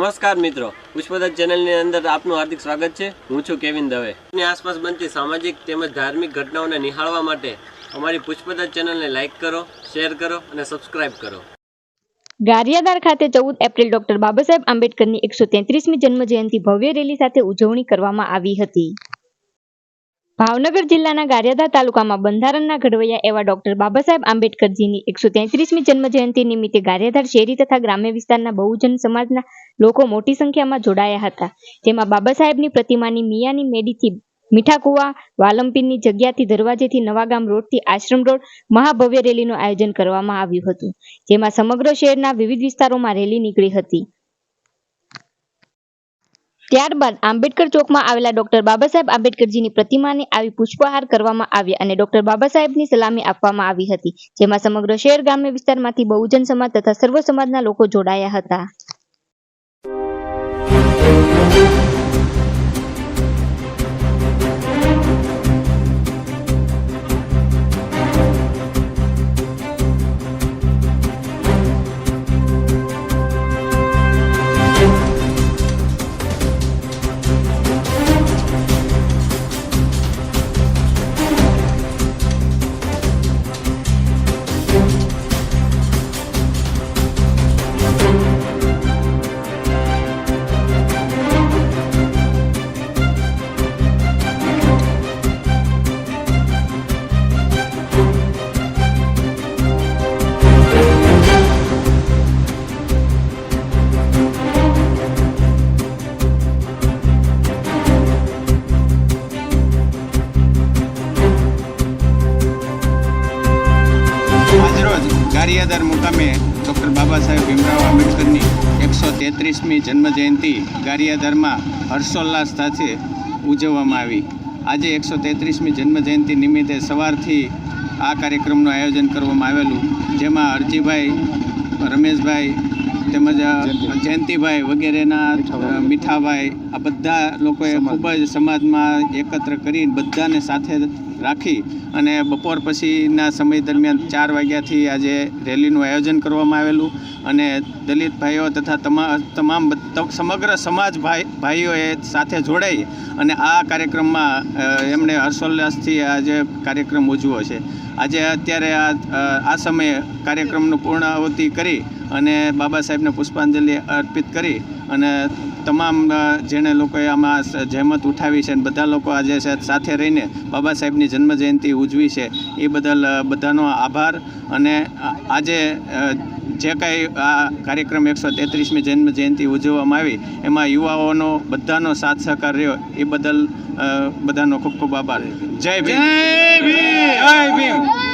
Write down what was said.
નમસ્કાર મિત્રો, પુષ્પદત્ત ચેનલની અંદર આપનું હાર્દિક સ્વાગત છે। હું છું કેવિન દવે। ની આસપાસ બનતી સામાજિક તેમજ ધાર્મિક ઘટનાઓને નિહાળવા માટે અમારી પુષ્પદત્ત ચેનલને લાઇક કરો, શેર કરો અને સબસ્ક્રાઇબ કરો। ગારિયાધાર ખાતે 14 એપ્રિલ ડોક્ટર બાબાસાહેબ આંબેડકરની 133મી જન્મજયંતિ ભવ્ય રેલી સાથે ઉજવણી કરવામાં આવી હતી। ભાવનગર જિલ્લાના ગારિયાધાર તાલુકામાં બંધારણના ઘડવૈયા એવા ડોક્ટર બાબાસાહેબ આંબેડકરજીની 133મી જન્મજયંતિ નિમિત્તે ગારિયાધાર શહેરી તથા ગ્રામ્ય વિસ્તારના બહુજન સમાજના લોકો મોટી સંખ્યામાં જોડાયા હતા। જેમાં બાબાસાહેબની પ્રતિમાની મિયાની મેડીથી મીઠાકુવા, વાલમપીરની જગ્યાથી દરવાજેથી નવાગામ રોડથી આશ્રમ રોડ મહાભવ્ય રેલીનું આયોજન કરવામાં આવ્યું હતું। જેમાં સમગ્ર શહેરના વિવિધ વિસ્તારોમાં રેલી નીકળી હતી। ત્યારબાદ આંબેડકર ચોકમાં આવેલા ડોક્ટર બાબાસાહેબ આંબેડકરજીની પ્રતિમાને આવી પુષ્પહાર કરવામાં આવ્યા અને ડોક્ટર બાબાસાહેબની સલામી આપવામાં આવી હતી। જેમાં સમગ્ર શહેર ગ્રામ્ય વિસ્તારમાંથી બહુજન સમાજ તથા સર્વ સમાજના લોકો જોડાયા હતા। ગારિયાધાર મુકામે ડૉક્ટર બાબાસાહેબ ભીમરાવ આંબેડકરની 133મી જન્મજયંતિ ગારિયાધારમાં હર્ષોલ્લાસ સાથે ઉજવવામાં આવી। આજે 133મી જન્મજયંતિ નિમિત્તે સવારથી આ કાર્યક્રમનું આયોજન કરવામાં આવેલું, જેમાં અરજીભાઈ, રમેશભાઈ તેમજ જયંતિભાઈ વગેરેના મીઠાભાઈ આ બધા લોકોએ ખૂબ જ સમાજમાં એકત્ર કરીને બધાને સાથે રાખી અને બપોર પછીના સમય દરમિયાન 4 વાગ્યાથી આજે રેલીનું આયોજન કરવામાં આવેલું અને દલિત ભાઈઓ તથા તમામ સમગ્ર સમાજ ભાઈઓએ સાથે જોડાઈ અને આ કાર્યક્રમમાં એમણે હર્ષોલ્લાસથી આજે કાર્યક્રમ ઉજવ્યો છે। આજે અત્યારે આ સમયે કાર્યક્રમનું પૂર્ણાહુતિ કરી અને બાબા સાહેબને પુષ્પાંજલિ અર્પિત કરી અને તમામ જેણે લોકોએ આમાં જહેમત ઉઠાવી છે અને બધા લોકો આજે સાથે રહીને બાબા સાહેબની જન્મજયંતિ ઉજવી છે એ બદલ બધાનો આભાર। અને આજે જે કાંઈ આ કાર્યક્રમ 133મી જન્મજયંતિ ઉજવવામાં આવી એમાં યુવાઓનો બધાનો સાથ સહકાર રહ્યો એ બદલ બધાનો ખૂબ ખૂબ આભાર। જય ભીમ, જય ભીમ, જય ભીમ।